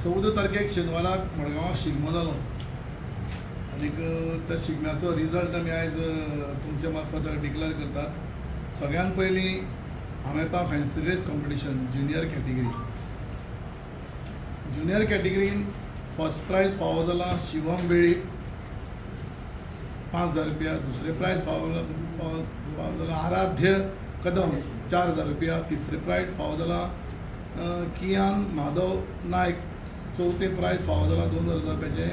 14 तारखेक शेनवाराक मडगांवां शिगमो जालो आनीक त्या शिगम्याचो रिजल्ट आमी आयज तुमच्या मार्फत डिक्लेअर करतात। सगळ्यात पयलीं हांवें येता फॅन्सी ड्रेस कॉम्पिटिशन ज्युनियर कॅटेगरीन फर्स्ट प्रायज फावो जाला शिवम बेळी 5,000 रुपया। दुसरे प्रायज फावो जाला आराध्य कदम 4,000 रुपया। तिसरे प्रायज फावो जाला कियान माधव नायक। चौथे प्रायज फावो जाला 2,000 रुपयाचे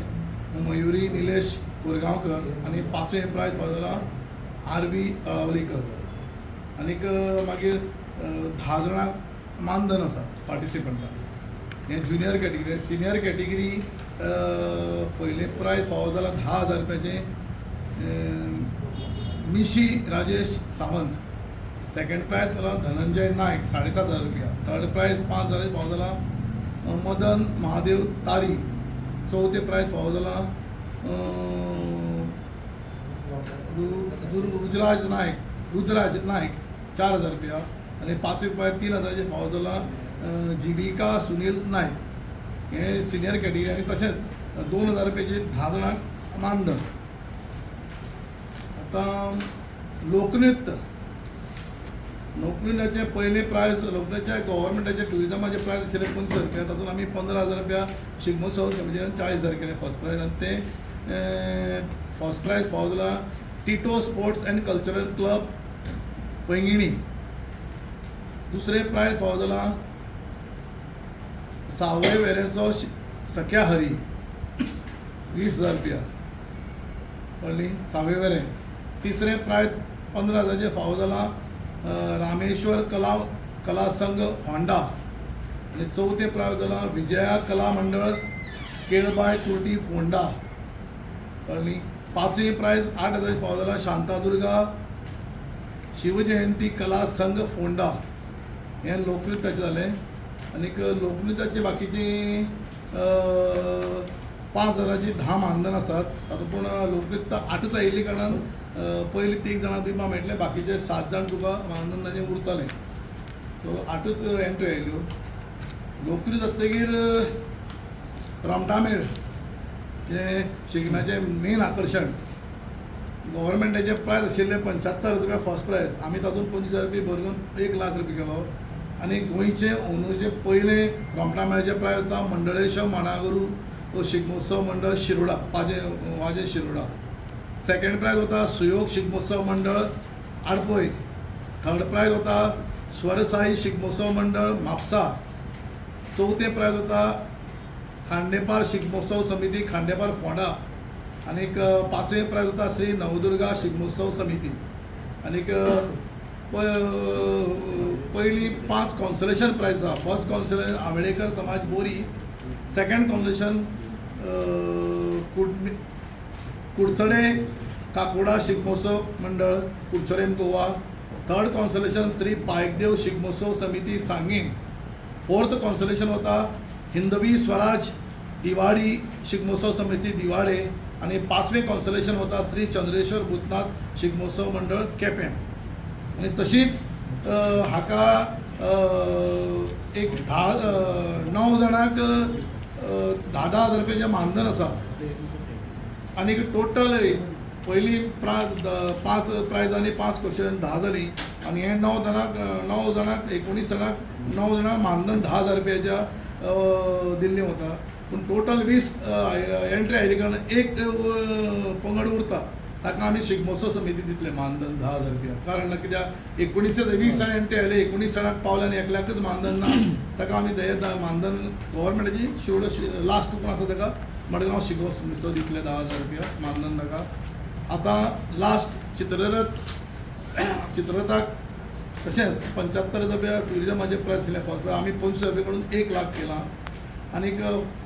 मयुरी निलेश कोरगांवकर। आनी पांचवे प्रायज फावो जाला आरवी तळावलीकर। आनीक मागीर 10 जाणांक मानधन आसा पार्टिसिपंटाक। हे ज्युनियर कॅटेगरी। सिनियर कॅटेगरी पयले प्रायज फावो जाला 10,000 रुपयाचे मिशी राजेश सावंत। सेकंड प्रायज जाला धनंजय नायक 7,500 रुपया। थर्ड प्रायज 5,000 फावो जाला मदन महादेव तारी। चौथे प्रायज फावो जाला रुद्राज नायक 4,000 रुपया। आनी पांचवे प्रायज 3,000 फावो जाला जिविका सुनील नायक। हे सिनियर कॅटेगरी। आनी तशेंच 2,000 रुपयाचे 10 जाणांक मानधन। आतां लोकनृत्याचे पयले प्रायज लोकनृत्याचे गव्हर्मेंटाचे टुरिजमाचे प्रायज आशिल्ले 500 रुपया। तातूंत आमी 15,000 रुपया शिगमोत्सव समितीन 40,000 केले फर्स्ट प्रायज। आनी ते फर्स्ट प्रायज फावो जाला Tito sports and cultural club Poinguinim. दुसरे प्रायज फावो जाला सावय वेरेंचो सख्या हरी 20,000 रुपया कळ्ळी सावय वेरें। तिसरे प्रायज 15,000 फावो जाला रामेश्वर कला संघ होंडा। आनी चौथे प्रायज जाला विजया कला मंडळ केळबाय कुर्टी फोंडा कळ्ळी। पांचवे प्रायज 8,000 फावो जाला शांतादुर्गा शिवजयंती कला संघ फोंडा। हे लोकनृत्याचे जाले। आनीक लोकनृत्याचे बाकीचे 5,000ची 10 मानधन आसात। तातूंत पूण लोकनृत्य 8च आयिल्ली कारणान पयलीं 3 जाणां दिवपाक मेळटले, बाकीचे 7 जाण तुका मानधनाचे उरतले। सो 8च एंट्री आयल्यो। लोकनृत्य जातकीर रोमटामेळ जे शिगम्याचे मेन आकर्शण गव्हर्मेंटाचे प्रायज आशिल्ले 75,000 रुपया फर्स्ट प्रायज। आमी तातूंत 25,000 रुपया भरून 1,00,000 रुपया केलो। आनी गोंयचे अंदूचे पयले रोमटामेळाचे प्रायज जाता मंडळेश्वर मानागुरू शिगमोत्सव मंडळ शिरोडा वाजे शिरोडा। सेकंड प्रायज होता सुयोग शिगमोत्सव मंडळ आडपय। थर्ड प्रायज होता स्वरसाई शिगमोत्सव मंडळ म्हापसा। चौथे प्रायज होता खांडेपार शिगमोत्सव समिती खांडेपार फोंडा। आनीक पांचवे प्रायज होता श्री नवदुर्गा शिगमोत्सव समिती। आनीक पयलीं 5 कॉन्सोलेशन प्रायज आसा। फर्स्ट कॉन्सोलेशन आंबेडकर समाज बोरी। सेकंड कॉन्सोलेशन कुडचडे काकोडा शिगमोत्सव मंडळ कुडचडेम गोवा। थर्ड कॉन्सोलेशन श्री पायकदेव शिगमोत्सव समिती सांगें। फोर्थ कॉन्सोलेशन होता हिंदवी स्वराज दिवाडी शिगमोत्सव समिती दिवाडे। आनी पांचवे कॉन्सोलेशन होता श्री चंद्रेश्वर भूतनाथ शिगमोत्सव मंडळ केपें। आनी तशीच हाका एक 9 जाणांक 10,000 रुपयाचें मानधन आसा। आनीक टोटल पयलीं 5 प्रायजांनी 5 क्वेश्चन 10 जालीं। आनी हे 9 जाणांक 19 जाणांक 9 जाणांक मानधन 10,000 रुपयाच्या दिल्लें वता। पूण टोटल 20 एंट्री आयिल्ले कारणान एक पंगड उरता, ताका आमी शिगमोत्सव समिती दितले मानधन 10,000 रुपया। कारण कित्याक 20 जाण एंट्री आयले 19 जाणांक पावले आनी एकल्याकच मानधन ना, ताका आमी मानधन गव्हर्मेंटाची शिरोडा लास्ट टुकून आसा ताका मडगांव शिगमोत्सव दितले 10,000 रुपया मानधन ताका। आतां लास्ट चित्ररथाक तशेंच 75,000 रुपया टुरिजमाचे प्रायज आशिल्ले फर्स्ट आमी 25,000 रुपया कडून 1,00,000 केला। आनीक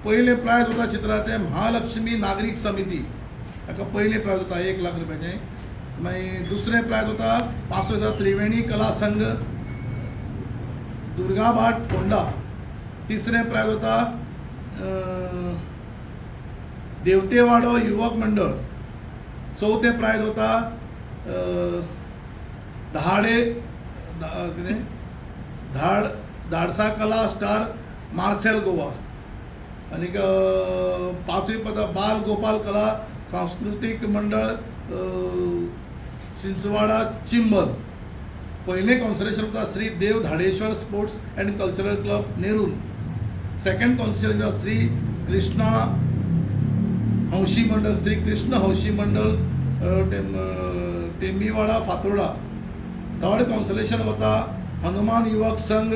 पयले प्रायज होता चित्ररथ महालक्ष्मी नागरीक समिती, ताका पयले प्रायज होता 1,00,000 रुपयाचें। मागीर दुसरे प्रायज होता 5,000 त्रिवेणी कला संघ दुर्गाबाट फोंडा। तिसरे प्रायज होता देवतेवाडो युवक मंडळ। चौथे प्रायज होता धाडसा कला स्टार मार्सेल गोवा। आनीक पांचवी पद बाल गोपाल कला सांस्कृतिक मंडळ चिंचवाडा चिंबल. पहिले कॉन्सलेशन होता Shri Dev Dhadeshwar sports and cultural club Nerul. Second consolation होता श्री कृष्णा हौशी मंडळ, श्री कृष्ण हौशी मंडळ टेंबीवाडा फातोर्डा. थर्ड कॉन्सलेशन होता हनुमान युवक संघ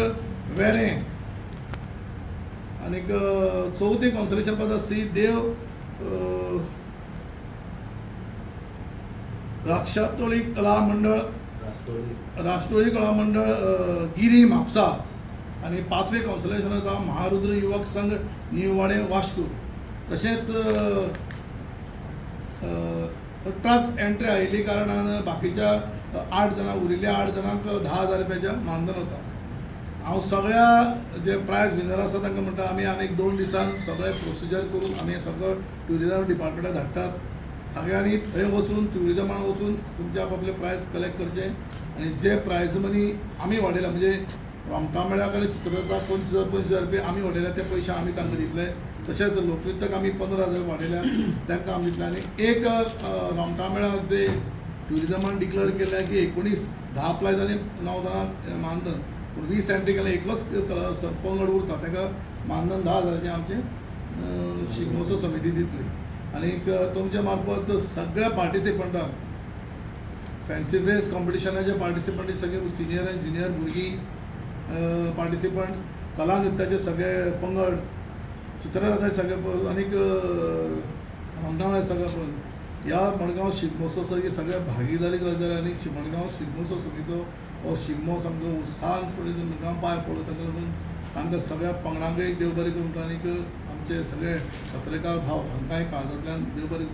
वेरे. आणि चौथी कॉन्सलेशन होता श्री देव राक्षातोळी कला मंडळ राष्ट्रोळी कला मंडळ गिरी म्हापसा. आणि पाचवे कॉन्सलेशन होता महारुद्र युवक संघ निववाडे वास्को. तसेच 18च एंट्री आयिल्ली कारणान बाकीच्या 8 जाणांक उरिल्ल्या 8 जाणांक 10,000 रुपयाचें मानधन वता. हांव सगळ्या जे प्रायज विनर आसा तांकां म्हणटा आमी आनीक 2 दिसान सगळे प्रोसिजर करून आमी सगळो ट्युरिजम डिपार्टमेंटाक धाडटात. सगळ्यांनी थंय वचून ट्युरिजमान वचून तुमचे आपापले प्रायज कलेक्ट करचे. आणि जे प्रायज मनी आमी वाडयला म्हणजे रोमटा मेळ्या कडेन चित्ररथा 25,000 रुपया आमी वाडयल्या ते पयशे आमी तांकां दितले. तशेंच लोकनृत्याक आमी 15,000 वाडयल्या तांकां आमी दितले. आनी एक रोमटा मेळ्याक जे ट्युरिजमान डिक्लेअर केल्या की 10 अप्लाय जाली 9 जाणांक मानधन. 20 एंट्री केल्या एकलोच पंगड उरता ताका मानधन 10,000चे आमचे शिगमोत्सव समिती दितली. आणि तुमच्या मार्फत सगळ्या पार्टिसिपंटांक फॅन्सी ड्रेस कॉम्पिटिशनाचे पार्टिसिपंट सगळे सिनियर आनी ज्युनियर भुरगीं पार्टिसिपंट, कला नृत्याचे सगळे पंगड, चित्ररथाचे सगळे आनीक मंडळाचे सगळे पण ह्या मडगांव शिगमोत्सव सगळे भागीदारी करतले. आनी मडगांव शिगमोत्सव समिती हो शिगमो सामको उत्साहान मडगांव पार पडटा. ताका लागून तांकां सगळ्या पंगडांकय देव बरें करूं. आनीक आमचे सगळे पत्रकार भाव हांकांय काळजांतल्यान देव बरें करूं.